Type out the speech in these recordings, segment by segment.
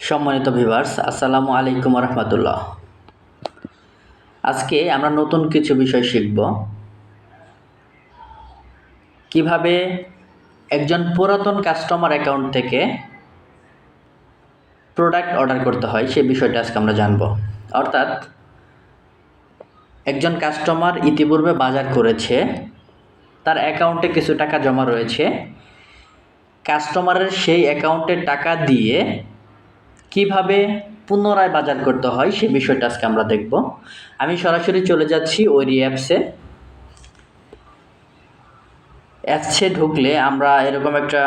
সম্মানিত ভিউয়ার্স, আসসালামু আলাইকুম রহমতুল্লাহ। আজকে আমরা নতুন কিছু বিষয় শিখব। কিভাবে একজন পুরাতন কাস্টমার অ্যাকাউন্ট থেকে প্রোডাক্ট অর্ডার করতে হয় সেই বিষয়টা আজকে আমরা জানব। অর্থাৎ একজন কাস্টমার ইতিপূর্বে বাজার করেছে, তার অ্যাকাউন্টে কিছু টাকা জমা রয়েছে। কাস্টমারের সেই অ্যাকাউন্টের টাকা দিয়ে কিভাবে পুনরায় বাজার করতে হয় সেই বিষয়টা আজকে আমরা দেখব। আমি সরাসরি চলে যাচ্ছি ওইরি অ্যাপসে ঢুকলে আমরা এরকম একটা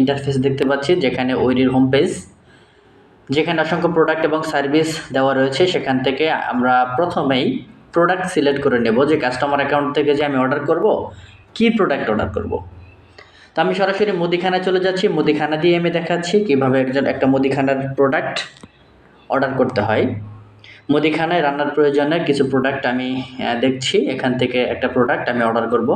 ইন্টারফেস দেখতে পাচ্ছি, যেখানে ওইরির হোম পেজ, যেখানে অসংখ্য প্রোডাক্ট এবং সার্ভিস দেওয়া রয়েছে। সেখান থেকে আমরা প্রথমেই প্রোডাক্ট সিলেক্ট করে নেব যে কাস্টমার অ্যাকাউন্ট থেকে যে আমি অর্ডার করব, কি প্রোডাক্ট অর্ডার করব। তো আমি সরাসরি মুদিখানায় চলে যাচ্ছি। মুদিখানা দিয়ে আমি দেখাচ্ছি কীভাবে একটা মুদিখানার প্রোডাক্ট অর্ডার করতে হয়। মুদিখানায় রান্নার প্রয়োজনে কিছু প্রোডাক্ট আমি দেখছি, এখান থেকে একটা প্রোডাক্ট আমি অর্ডার করব।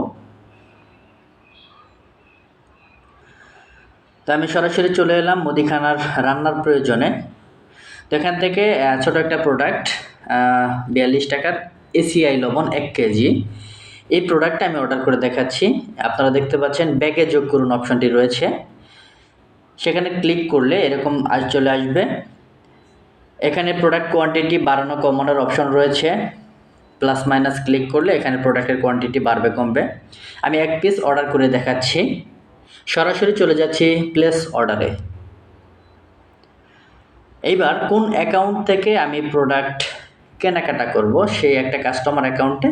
তো আমি সরাসরি চলে এলাম মুদিখানার রান্নার প্রয়োজনে। তো এখান থেকে ছোট একটা প্রোডাক্ট 42 টাকার এসিআই লবণ 1 কেজি, এই প্রোডাক্টটা আমি অর্ডার করে দেখাচ্ছি। আপনারা দেখতে পাচ্ছেন ব্যাগে যোগ করুন অপশনটি রয়েছে, সেখানে ক্লিক করলে এরকম চলে আসবে। এখানে প্রোডাক্ট কোয়ান্টিটি বাড়ানো কমানোর অপশন রয়েছে, প্লাস মাইনাস ক্লিক করলে এখানে প্রোডাক্টের কোয়ান্টিটি বাড়বে কমবে। আমি 1 পিস অর্ডার করে দেখাচ্ছি। সরাসরি চলে যাচ্ছি প্লেস অর্ডারে। এইবার কোন অ্যাকাউন্ট থেকে আমি প্রোডাক্ট কেনাকাটা করব সেই একটা কাস্টমার অ্যাকাউন্টে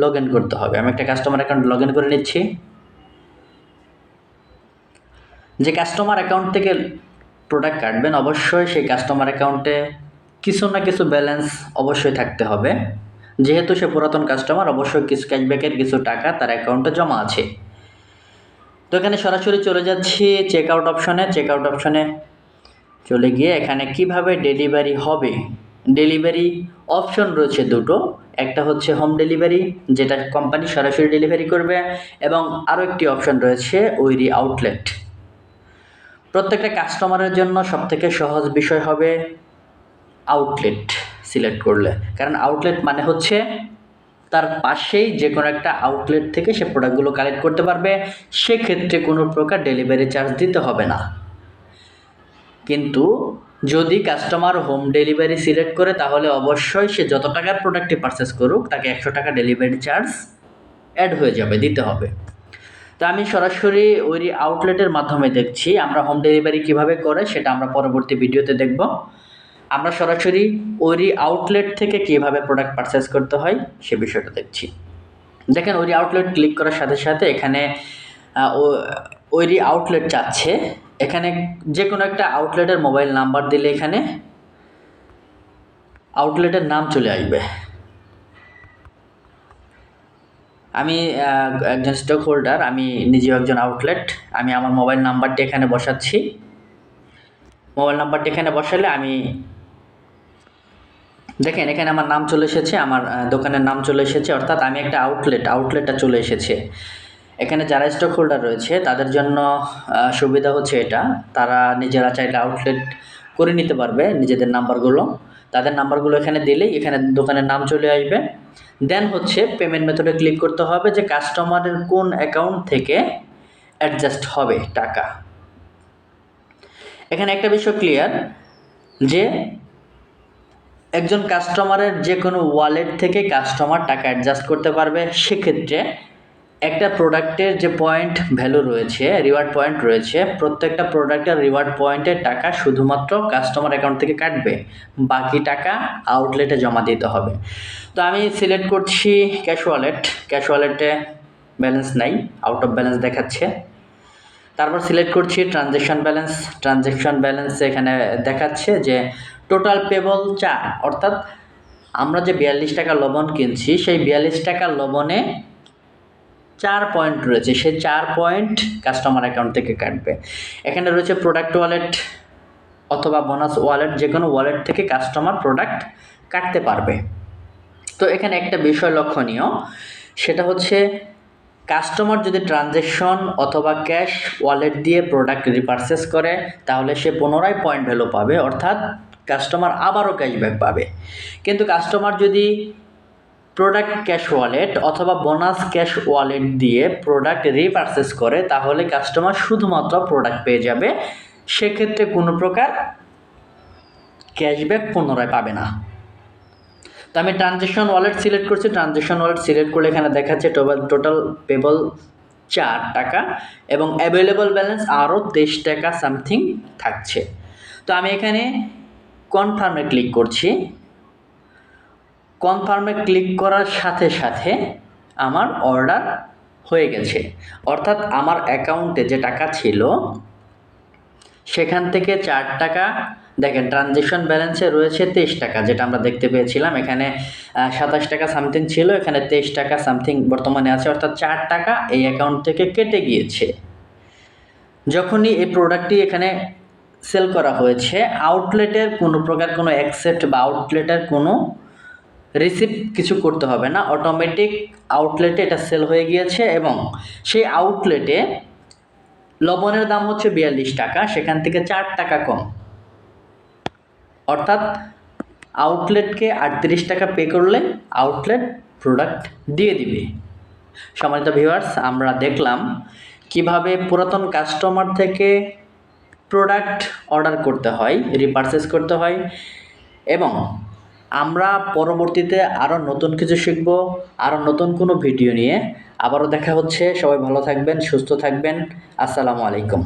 লগ ইন করতে হবে। আমি একটা কাস্টমার অ্যাকাউন্ট লগ ইন করে নিচ্ছি। যে কাস্টমার অ্যাকাউন্ট থেকে প্রোডাক্ট কাটবেন অবশ্যই সেই কাস্টমার অ্যাকাউন্টে কিছু না কিছু ব্যালেন্স অবশ্যই থাকতে হবে। যেহেতু সে পুরাতন কাস্টমার, অবশ্যই কিছু ক্যাশব্যাকের কিছু টাকা তার অ্যাকাউন্টে জমা আছে। তো এখানে সরাসরি চলে যাচ্ছি চেক আউট অপশনে। চেক আউট অপশনে চলে গিয়ে এখানে কিভাবে ডেলিভারি হবে, ডেলিভারি অপশন রয়েছে দুটো। একটা হচ্ছে হোম ডেলিভারি, যেটা কোম্পানি সরাসরি ডেলিভারি করবে, এবং আরও একটি অপশন রয়েছে ওইরি আউটলেট। প্রত্যেকটা কাস্টমারের জন্য সবথেকে সহজ বিষয় হবে আউটলেট সিলেক্ট করলে, কারণ আউটলেট মানে হচ্ছে তার পাশেই যে কোনো একটা আউটলেট থেকে সে প্রোডাক্টগুলো কালেক্ট করতে পারবে। সেক্ষেত্রে কোনো প্রকার ডেলিভারি চার্জ দিতে হবে না। কিন্তু যদি কাস্টমার হোম ডেলিভারি সিলেক্ট করে, তাহলে অবশ্যই সে যত টাকার প্রোডাক্টটি পারচেস করুক তাকে 100 টাকা ডেলিভারি চার্জ অ্যাড হয়ে যাবে, দিতে হবে। তো আমি সরাসরি ওই আউটলেটের মাধ্যমে দেখছি। আমরা হোম ডেলিভারি কিভাবে করে সেটা আমরা পরবর্তী ভিডিওতে দেখব। আমরা সরাসরি ওই আউটলেট থেকে কিভাবে প্রোডাক্ট পারচেস করতে হয় সে বিষয়টা দেখছি। দেখেন ওই আউটলেট ক্লিক করার সাথে সাথে এখানে ওই আউটলেট চাচ্ছে। এখানে যে কোনো একটা আউটলেটের মোবাইল নাম্বার দিলে এখানে আউটলেটের নাম চলে আসবে। আমি একজন স্টক হোল্ডার, আমি নিজেও একজন আউটলেট। আমি আমার মোবাইল নাম্বারটি এখানে বসাচ্ছি। মোবাইল নাম্বারটি এখানে বসালে আমি দেখেন এখানে আমার নাম চলে এসেছে, আমার দোকানের নাম চলে এসেছে, অর্থাৎ আমি একটা আউটলেটটা চলে এসেছে। এখানে যারা স্টক হোল্ডার রয়েছে তাদের জন্য সুবিধা হচ্ছে এটা, তারা নিজেরা চাইলে আউটলেট করে নিতে পারবে নিজেদের নাম্বারগুলো। তাদের নাম্বারগুলো এখানে দিলেই এখানে দোকানের নাম চলে আসবে। দেন হচ্ছে পেমেন্ট মেথডে ক্লিক করতে হবে যে কাস্টমারের কোন অ্যাকাউন্ট থেকে অ্যাডজাস্ট হবে টাকা। এখানে একটা বিষয় ক্লিয়ার যে একজন কাস্টমারের যে কোনো ওয়ালেট থেকে কাস্টমার টাকা অ্যাডজাস্ট করতে পারবে। সেক্ষেত্রে একটা প্রোডাক্টের যে পয়েন্ট ভ্যালু রয়েছে, রিওয়ার্ড পয়েন্ট রয়েছে, প্রত্যেকটা প্রোডাক্টের রিওয়ার্ড পয়েন্টের টাকা শুধুমাত্র কাস্টমার অ্যাকাউন্ট থেকে কাটবে, বাকি টাকা আউটলেটে জমা দিতে হবে। তো আমি সিলেক্ট করছি ক্যাশ ওয়ালেট। ক্যাশ ওয়ালেটে ব্যালেন্স নাই, আউট অফ ব্যালেন্স দেখাচ্ছে। তারপর সিলেক্ট করছি ট্রানজ্যাকশন ব্যালেন্স। ট্রানজ্যাকশন ব্যালেন্স এখানে দেখাচ্ছে যে টোটাল পেবল 4, অর্থাৎ আমরা যে 42 টাকা লবণ কিনছি সেই 42 টাকা লবণে 4 পয়েন্ট রয়েছে, সেই 4 পয়েন্ট কাস্টমার অ্যাকাউন্ট থেকে কাটবে। এখানে রয়েছে প্রোডাক্ট ওয়ালেট অথবা বোনাস ওয়ালেট, যে কোনো ওয়ালেট থেকে কাস্টমার প্রোডাক্ট কাটতে পারবে। তো এখানে একটা বিষয় লক্ষণীয়, সেটা হচ্ছে কাস্টমার যদি ট্রানজ্যাকশন অথবা ক্যাশ ওয়ালেট দিয়ে প্রোডাক্ট রিপারচেস করে তাহলে সে পুনরায় পয়েন্ট ভ্যালু পাবে, অর্থাৎ কাস্টমার আবারও ক্যাশব্যাক পাবে। কিন্তু কাস্টমার যদি প্রোডাক্ট ক্যাশ ওয়ালেট অথবা বোনাস ক্যাশ ওয়ালেট দিয়ে প্রোডাক্ট রিপারচেস করে তাহলে কাস্টমার শুধুমাত্র প্রোডাক্ট পেয়ে যাবে, সেক্ষেত্রে কোনো প্রকার ক্যাশব্যাক পুনরায় পাবে না। তো আমি ট্রানজ্যাকশন ওয়ালেট সিলেক্ট করছি। ট্রানজ্যাকশন ওয়ালেট সিলেক্ট করলে এখানে দেখাচ্ছে টোটাল পেবল 4 টাকা এবং অ্যাভেলেবল ব্যালেন্স আরও 23 টাকা সামথিং থাকছে। তো আমি এখানে কনফার্মে ক্লিক করছি। কনফার্মে ক্লিক করার সাথে সাথে আমার অর্ডার হয়ে গেছে, অর্থাৎ আমার অ্যাকাউন্টে যে টাকা ছিল সেখান থেকে 4 টাকা, দেখেন ট্রানজ্যাকশন ব্যালেন্সে রয়েছে 23 টাকা, যেটা আমরা দেখতে পেয়েছিলাম। এখানে 27 টাকা সামথিং ছিল, এখানে 23 টাকা সামথিং বর্তমানে আছে, অর্থাৎ 4 টাকা এই অ্যাকাউন্ট থেকে কেটে গিয়েছে। যখনই এই প্রোডাক্টটি এখানে সেল করা হয়েছে, আউটলেটের কোনো প্রকার কোনো অ্যাকসেপ্ট বা আউটলেটের কোনো রিসিপ্ট কিছু করতে হবে না, অটোমেটিক আউটলেটে এটা সেল হয়ে গিয়েছে এবং সেই আউটলেটে লবণের দাম হচ্ছে 42 টাকা, সেখান থেকে 4 টাকা কম, অর্থাৎ আউটলেটকে 38 টাকা পে করলে আউটলেট প্রোডাক্ট দিয়ে দিবে। সম্মানিত ভিউয়ার্স, আমরা দেখলাম কিভাবে পুরাতন কাস্টমার থেকে প্রোডাক্ট অর্ডার করতে হয়, রিপারচেস করতে হয়, এবং আমরা পরবর্তীতে আরও নতুন কিছু শিখব, আরও নতুন কোনো ভিডিও নিয়ে আবারও দেখা হচ্ছে। সবাই ভালো থাকবেন, সুস্থ থাকবেন। আসসালামু আলাইকুম।